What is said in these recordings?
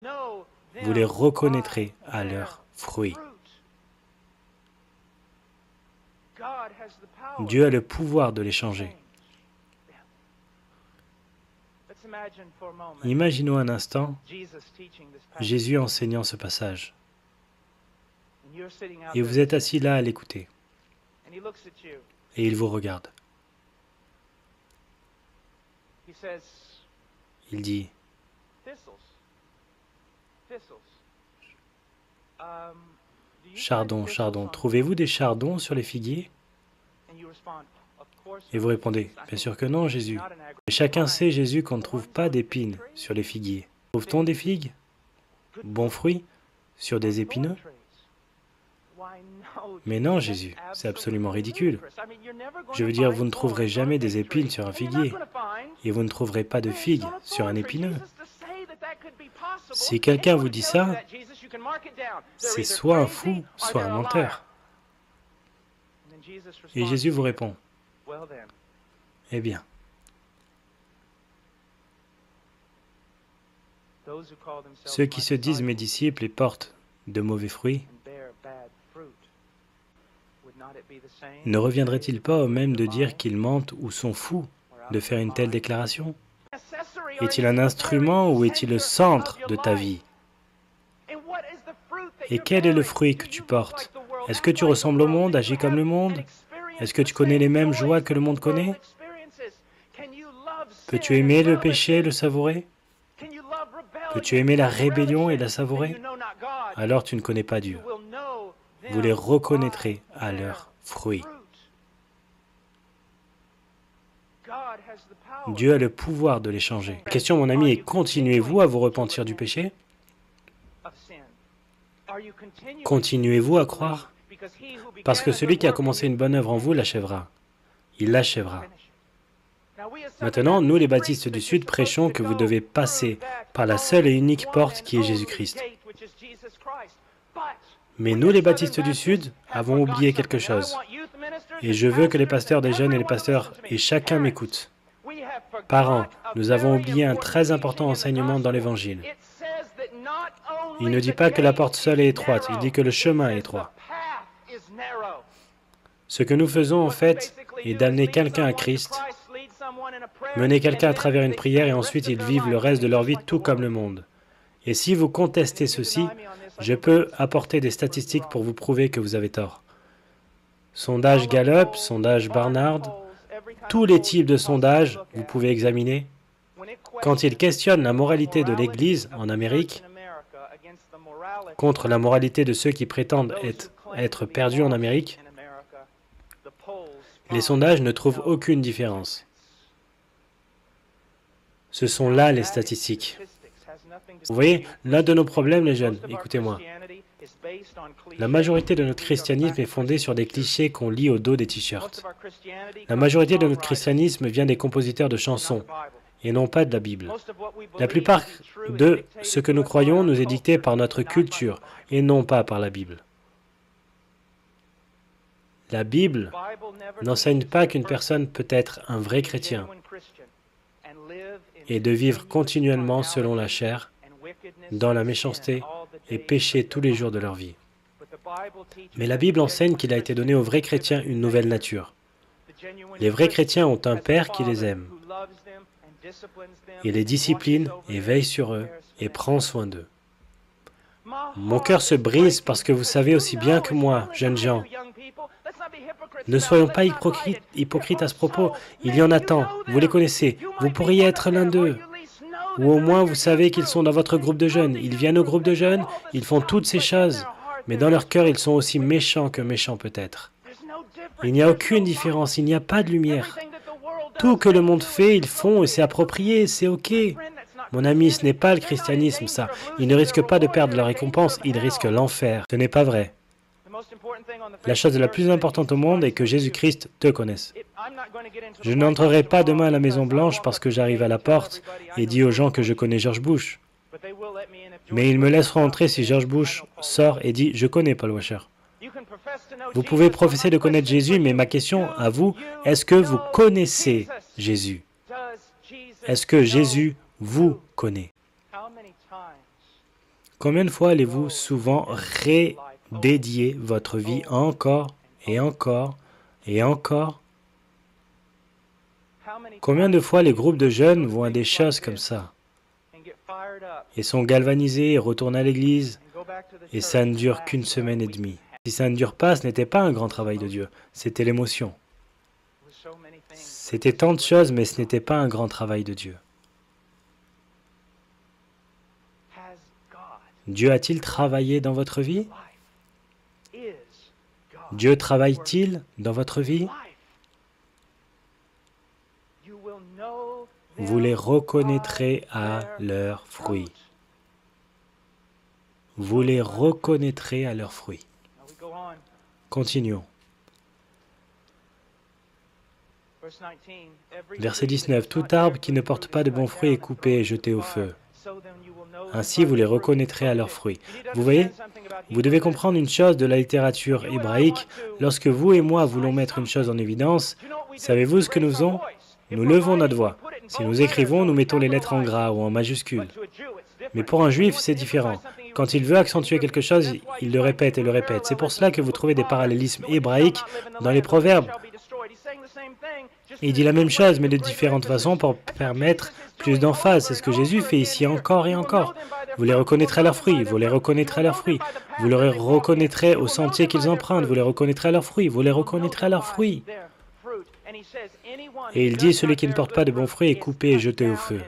Vous les reconnaîtrez à leurs fruits. Dieu a le pouvoir de les changer. Imaginons un instant Jésus enseignant ce passage. Et vous êtes assis là à l'écouter. Et il vous regarde. Il dit, chardon, chardon, trouvez-vous des chardons sur les figuiers? Et vous répondez, bien sûr que non, Jésus. Mais chacun sait, Jésus, qu'on ne trouve pas d'épines sur les figuiers. Trouve-t-on des figues? Bons fruits sur des épineux? Mais non, Jésus, c'est absolument ridicule. Je veux dire, vous ne trouverez jamais des épines sur un figuier, et vous ne trouverez pas de figues sur un épineux. Si quelqu'un vous dit ça, c'est soit un fou, soit un menteur. Et Jésus vous répond, eh bien, ceux qui se disent mes disciples et portent de mauvais fruits, ne reviendrait-il pas au même de dire qu'ils mentent ou sont fous de faire une telle déclaration? Est-il un instrument ou est-il le centre de ta vie? Et quel est le fruit que tu portes? Est-ce que tu ressembles au monde, agis comme le monde? Est-ce que tu connais les mêmes joies que le monde connaît? Peux-tu aimer le péché et le savourer? Peux-tu aimer la rébellion et la savourer? Alors tu ne connais pas Dieu. Vous les reconnaîtrez à leurs fruits. Dieu a le pouvoir de les changer. La question, mon ami, est continuez-vous à vous repentir du péché? Continuez-vous à croire? Parce que celui qui a commencé une bonne œuvre en vous l'achèvera. Il l'achèvera. Maintenant, nous les baptistes du Sud prêchons que vous devez passer par la seule et unique porte qui est Jésus-Christ. Mais nous les baptistes du Sud avons oublié quelque chose. Et je veux que les pasteurs des jeunes et les pasteurs et chacun m'écoute. Parents, nous avons oublié un très important enseignement dans l'Évangile. Il ne dit pas que la porte seule est étroite, il dit que le chemin est étroit. Ce que nous faisons en fait est d'amener quelqu'un à Christ, mener quelqu'un à travers une prière et ensuite ils vivent le reste de leur vie tout comme le monde. Et si vous contestez ceci, je peux apporter des statistiques pour vous prouver que vous avez tort. Sondage Gallup, sondage Barnard, tous les types de sondages, vous pouvez examiner. Quand ils questionnent la moralité de l'Église en Amérique, contre la moralité de ceux qui prétendent être perdus en Amérique, les sondages ne trouvent aucune différence. Ce sont là les statistiques. Vous voyez, l'un de nos problèmes, les jeunes, écoutez-moi, la majorité de notre christianisme est fondée sur des clichés qu'on lit au dos des t-shirts. La majorité de notre christianisme vient des compositeurs de chansons, et non pas de la Bible. La plupart de ce que nous croyons nous est dicté par notre culture, et non pas par la Bible. La Bible n'enseigne pas qu'une personne peut être un vrai chrétien et de vivre continuellement selon la chair, dans la méchanceté et pécher tous les jours de leur vie. Mais la Bible enseigne qu'il a été donné aux vrais chrétiens une nouvelle nature. Les vrais chrétiens ont un Père qui les aime. Il les discipline et veille sur eux et prend soin d'eux. Mon cœur se brise parce que vous savez aussi bien que moi, jeunes gens, ne soyons pas hypocrites à ce propos. Il y en a tant, vous les connaissez, vous pourriez être l'un d'eux. Ou au moins vous savez qu'ils sont dans votre groupe de jeunes. Ils viennent au groupe de jeunes, ils font toutes ces choses, mais dans leur cœur ils sont aussi méchants que méchants peut-être. Il n'y a aucune différence, il n'y a pas de lumière. Tout que le monde fait, ils font et c'est approprié, c'est ok. Mon ami, ce n'est pas le christianisme ça. Ils ne risquent pas de perdre leur récompense, ils risquent l'enfer. Ce n'est pas vrai. La chose la plus importante au monde est que Jésus-Christ te connaisse. Je n'entrerai pas demain à la Maison Blanche parce que j'arrive à la porte et dis aux gens que je connais George Bush. Mais ils me laisseront entrer si George Bush sort et dit « Je connais Paul Washer ». Vous pouvez professer de connaître Jésus, mais ma question à vous, est-ce que vous connaissez Jésus? Est-ce que Jésus vous connaît? Combien de fois allez-vous souvent redédier votre vie encore et encore et encore? Combien de fois les groupes de jeunes vont à des choses comme ça et sont galvanisés et retournent à l'église et ça ne dure qu'une semaine et demie? Si ça ne dure pas, ce n'était pas un grand travail de Dieu, c'était l'émotion. C'était tant de choses, mais ce n'était pas un grand travail de Dieu. Dieu a-t-il travaillé dans votre vie? Dieu travaille-t-il dans votre vie? Vous les reconnaîtrez à leurs fruits. Vous les reconnaîtrez à leurs fruits. Continuons. Verset 19. Tout arbre qui ne porte pas de bons fruits est coupé et jeté au feu. Ainsi vous les reconnaîtrez à leurs fruits. Vous voyez, vous devez comprendre une chose de la littérature hébraïque. Lorsque vous et moi voulons mettre une chose en évidence, savez-vous ce que nous faisons? Nous levons notre voix. Si nous écrivons, nous mettons les lettres en gras ou en majuscules. Mais pour un juif, c'est différent. Quand il veut accentuer quelque chose, il le répète et le répète. C'est pour cela que vous trouvez des parallélismes hébraïques dans les proverbes. Il dit la même chose, mais de différentes façons pour permettre plus d'emphase. C'est ce que Jésus fait ici encore et encore. Vous les reconnaîtrez à leurs fruits, vous les reconnaîtrez à leurs fruits. Vous les reconnaîtrez au sentier qu'ils empruntent, vous les reconnaîtrez à leurs fruits, vous les reconnaîtrez à leurs fruits. Et il dit, celui qui ne porte pas de bons fruits est coupé et jeté au feu.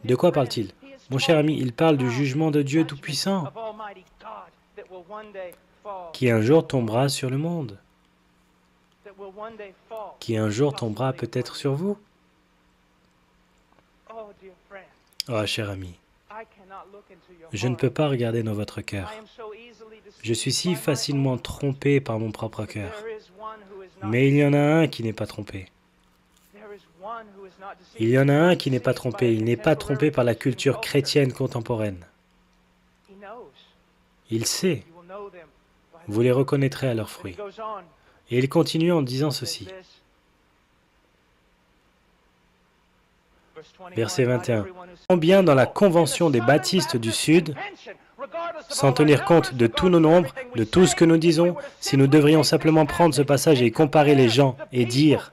De quoi parle-t-il? Mon cher ami, il parle du jugement de Dieu Tout-Puissant, qui un jour tombera sur le monde, qui un jour tombera peut-être sur vous. Oh, cher ami, je ne peux pas regarder dans votre cœur. Je suis si facilement trompé par mon propre cœur. Mais il y en a un qui n'est pas trompé. Il y en a un qui n'est pas trompé. Il n'est pas trompé par la culture chrétienne contemporaine. Il sait. Vous les reconnaîtrez à leurs fruits. Et il continue en disant ceci. Verset 21. Combien dans la convention des baptistes du Sud, sans tenir compte de tous nos nombres, de tout ce que nous disons, si nous devrions simplement prendre ce passage et comparer les gens et dire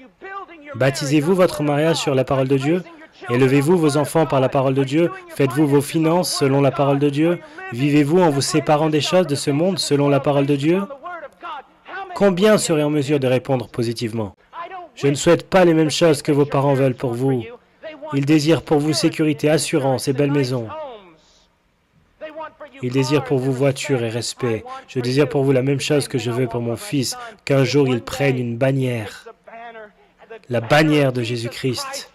« Baptisez-vous votre mariage sur la parole de Dieu ? Élevez-vous vos enfants par la parole de Dieu ? Faites-vous vos finances selon la parole de Dieu ? Vivez-vous en vous séparant des choses de ce monde selon la parole de Dieu ?» Combien seraient en mesure de répondre positivement ? Je ne souhaite pas les mêmes choses que vos parents veulent pour vous. Ils désirent pour vous sécurité, assurance et belle maison. Ils désirent pour vous voiture et respect. Je désire pour vous la même chose que je veux pour mon fils, qu'un jour il prenne une bannière, la bannière de Jésus-Christ,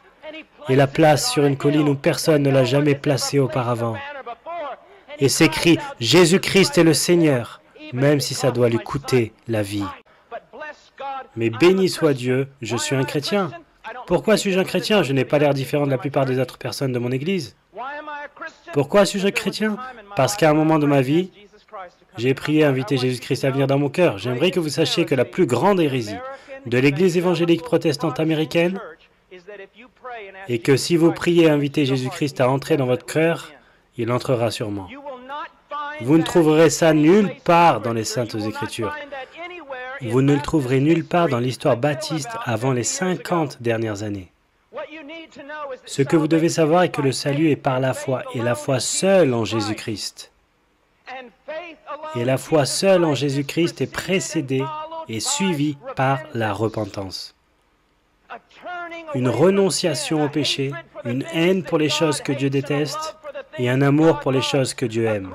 et la place sur une colline où personne ne l'a jamais placée auparavant. Et s'écrie « Jésus-Christ est le Seigneur », même si ça doit lui coûter la vie. Mais béni soit Dieu, je suis un chrétien. Pourquoi suis-je un chrétien? Je n'ai pas l'air différent de la plupart des autres personnes de mon Église. Pourquoi suis-je chrétien? Parce qu'à un moment de ma vie, j'ai prié à inviter Jésus-Christ à venir dans mon cœur. J'aimerais que vous sachiez que la plus grande hérésie de l'Église évangélique protestante américaine est que si vous priez à inviter Jésus-Christ à entrer dans votre cœur, il entrera sûrement. Vous ne trouverez ça nulle part dans les Saintes Écritures. Vous ne le trouverez nulle part dans l'histoire baptiste avant les 50 dernières années. Ce que vous devez savoir est que le salut est par la foi, et la foi seule en Jésus-Christ. Et la foi seule en Jésus-Christ est précédée et suivie par la repentance. Une renonciation au péché, une haine pour les choses que Dieu déteste, et un amour pour les choses que Dieu aime.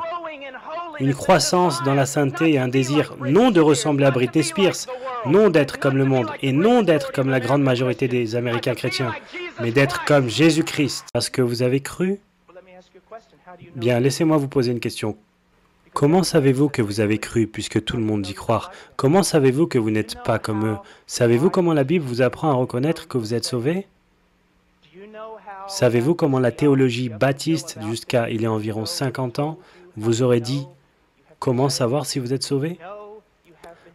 Une croissance dans la sainteté et un désir non de ressembler à Britney Spears, non d'être comme le monde et non d'être comme la grande majorité des Américains chrétiens, mais d'être comme Jésus-Christ. Parce que vous avez cru? Bien, laissez-moi vous poser une question. Comment savez-vous que vous avez cru puisque tout le monde dit croire? Comment savez-vous que vous n'êtes pas comme eux? Savez-vous comment la Bible vous apprend à reconnaître que vous êtes sauvés? Savez-vous comment la théologie baptiste, jusqu'à il y a environ 50 ans, vous aurait dit comment savoir si vous êtes sauvé?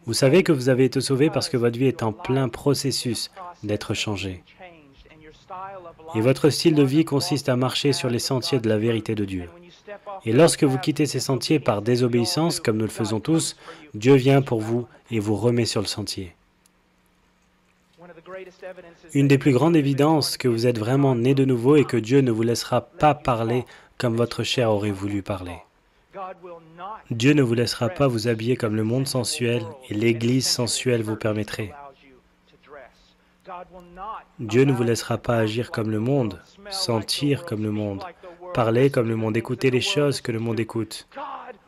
Vous savez que vous avez été sauvé parce que votre vie est en plein processus, d'être changé. Et votre style de vie consiste à marcher sur les sentiers de la vérité de Dieu. Et lorsque vous quittez ces sentiers par désobéissance, comme nous le faisons tous, Dieu vient pour vous et vous remet sur le sentier. Une des plus grandes évidences que vous êtes vraiment né de nouveau et que Dieu ne vous laissera pas parler comme votre chair aurait voulu parler. Dieu ne vous laissera pas vous habiller comme le monde sensuel et l'Église sensuelle vous permettrait. Dieu ne vous laissera pas agir comme le monde, sentir comme le monde, parler comme le monde, écouter les choses que le monde écoute.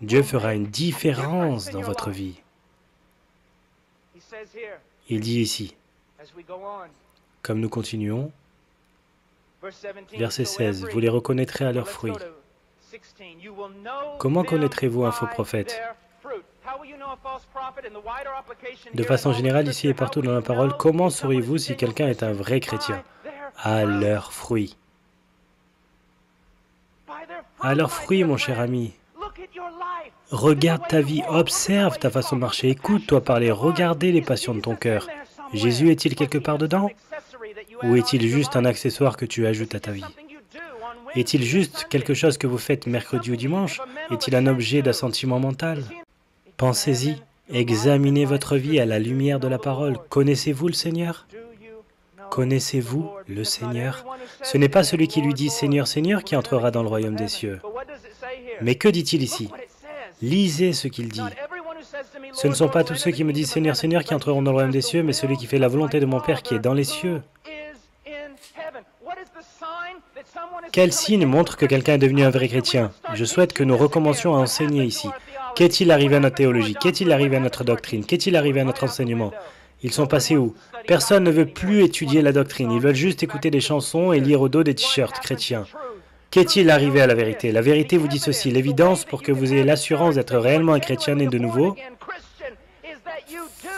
Dieu fera une différence dans votre vie. Il dit ici, comme nous continuons, verset 16, vous les reconnaîtrez à leurs fruits. Comment connaîtrez-vous un faux prophète? De façon générale, ici et partout dans la parole, comment saurez-vous si quelqu'un est un vrai chrétien? À leurs fruits. À leurs fruits, mon cher ami. Regarde ta vie, observe ta façon de marcher, écoute-toi parler, regardez les passions de ton cœur. Jésus est-il quelque part dedans? Ou est-il juste un accessoire que tu ajoutes à ta vie? Est-il juste quelque chose que vous faites mercredi ou dimanche? Est-il un objet d'assentiment mental? Pensez-y, examinez votre vie à la lumière de la parole. Connaissez-vous le Seigneur? Connaissez-vous le Seigneur? Ce n'est pas celui qui lui dit « Seigneur, Seigneur » qui entrera dans le royaume des cieux. Mais que dit-il ici? Lisez ce qu'il dit. Ce ne sont pas tous ceux qui me disent « Seigneur, Seigneur » qui entreront dans le royaume des cieux, mais celui qui fait la volonté de mon Père qui est dans les cieux. Quel signe montre que quelqu'un est devenu un vrai chrétien? Je souhaite que nous recommencions à enseigner ici. Qu'est-il arrivé à notre théologie? Qu'est-il arrivé à notre doctrine? Qu'est-il arrivé à notre enseignement? Ils sont passés où? Personne ne veut plus étudier la doctrine. Ils veulent juste écouter des chansons et lire au dos des t-shirts chrétiens. Qu'est-il arrivé à la vérité? La vérité vous dit ceci. L'évidence pour que vous ayez l'assurance d'être réellement un chrétien né de nouveau,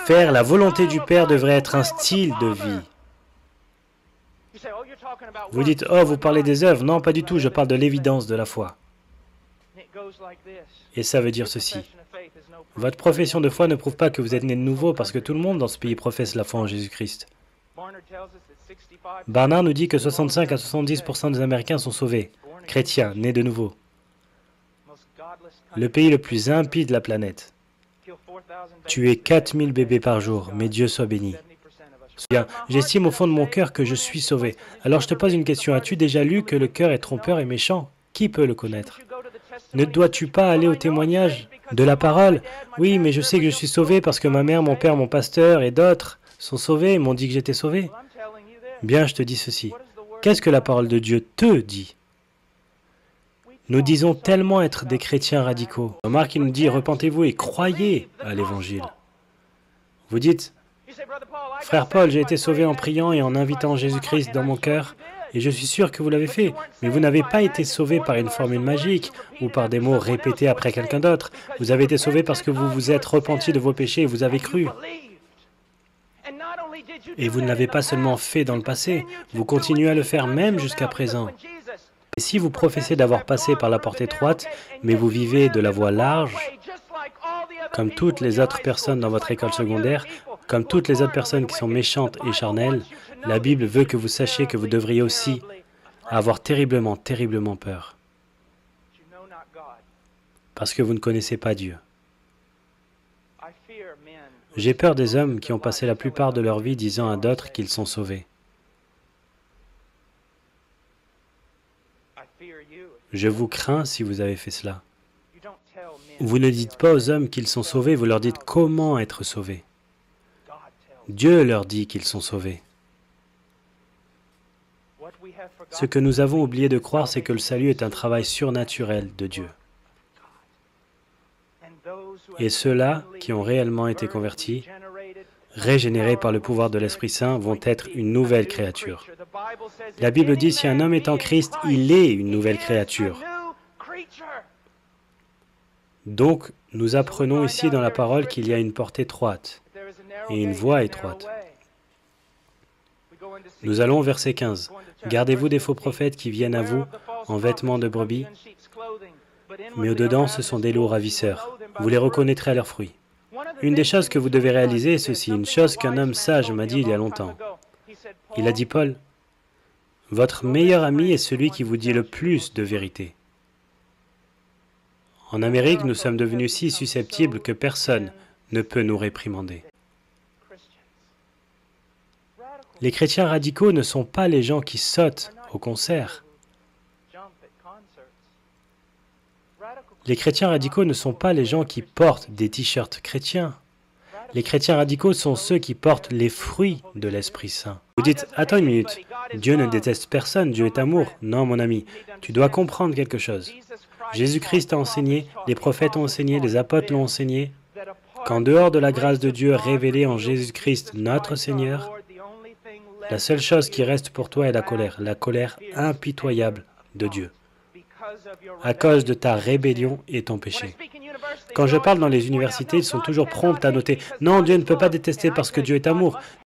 faire la volonté du Père devrait être un style de vie. Vous dites, oh, vous parlez des œuvres. Non, pas du tout, je parle de l'évidence de la foi. Et ça veut dire ceci. Votre profession de foi ne prouve pas que vous êtes né de nouveau parce que tout le monde dans ce pays professe la foi en Jésus-Christ. Barnard nous dit que 65 à 70% des Américains sont sauvés, chrétiens, nés de nouveau. Le pays le plus impie de la planète. Tuer 4000 bébés par jour, mais Dieu soit béni. Bien, j'estime au fond de mon cœur que je suis sauvé. Alors je te pose une question, as-tu déjà lu que le cœur est trompeur et méchant? Qui peut le connaître? Ne dois-tu pas aller au témoignage de la parole? Oui, mais je sais que je suis sauvé parce que ma mère, mon père, mon pasteur et d'autres sont sauvés et m'ont dit que j'étais sauvé. Bien, je te dis ceci. Qu'est-ce que la parole de Dieu te dit? Nous disons tellement être des chrétiens radicaux. Marc, il nous dit, repentez-vous et croyez à l'Évangile. Vous dites, frère Paul, j'ai été sauvé en priant et en invitant Jésus-Christ dans mon cœur, et je suis sûr que vous l'avez fait, mais vous n'avez pas été sauvé par une formule magique ou par des mots répétés après quelqu'un d'autre. Vous avez été sauvé parce que vous vous êtes repenti de vos péchés et vous avez cru. Et vous ne l'avez pas seulement fait dans le passé, vous continuez à le faire même jusqu'à présent. Et si vous professez d'avoir passé par la porte étroite, mais vous vivez de la voie large, comme toutes les autres personnes dans votre école secondaire, comme toutes les autres personnes qui sont méchantes et charnelles, la Bible veut que vous sachiez que vous devriez aussi avoir terriblement, terriblement peur. Parce que vous ne connaissez pas Dieu. J'ai peur des hommes qui ont passé la plupart de leur vie disant à d'autres qu'ils sont sauvés. Je vous crains si vous avez fait cela. Vous ne dites pas aux hommes qu'ils sont sauvés, vous leur dites comment être sauvés. Dieu leur dit qu'ils sont sauvés. Ce que nous avons oublié de croire, c'est que le salut est un travail surnaturel de Dieu. Et ceux-là qui ont réellement été convertis, régénérés par le pouvoir de l'Esprit Saint, vont être une nouvelle créature. La Bible dit, si un homme est en Christ, il est une nouvelle créature. Donc, nous apprenons ici dans la parole qu'il y a une porte étroite et une voie étroite. Nous allons au verset 15. Gardez-vous des faux prophètes qui viennent à vous en vêtements de brebis, mais au-dedans, ce sont des loups ravisseurs. Vous les reconnaîtrez à leurs fruits. Une des choses que vous devez réaliser est ceci, une chose qu'un homme sage m'a dit il y a longtemps. Il a dit, Paul, votre meilleur ami est celui qui vous dit le plus de vérité. En Amérique, nous sommes devenus si susceptibles que personne ne peut nous réprimander. Les chrétiens radicaux ne sont pas les gens qui sautent au concert. Les chrétiens radicaux ne sont pas les gens qui portent des t-shirts chrétiens. Les chrétiens radicaux sont ceux qui portent les fruits de l'Esprit Saint. Vous dites, attends une minute, Dieu ne déteste personne, Dieu est amour. Non, mon ami, tu dois comprendre quelque chose. Jésus-Christ a enseigné, les prophètes ont enseigné, les apôtres l'ont enseigné, qu'en dehors de la grâce de Dieu révélée en Jésus-Christ, notre Seigneur, la seule chose qui reste pour toi est la colère impitoyable de Dieu, à cause de ta rébellion et ton péché. Quand je parle dans les universités, ils sont toujours prompts à noter « Non, Dieu ne peut pas détester parce que Dieu est amour ».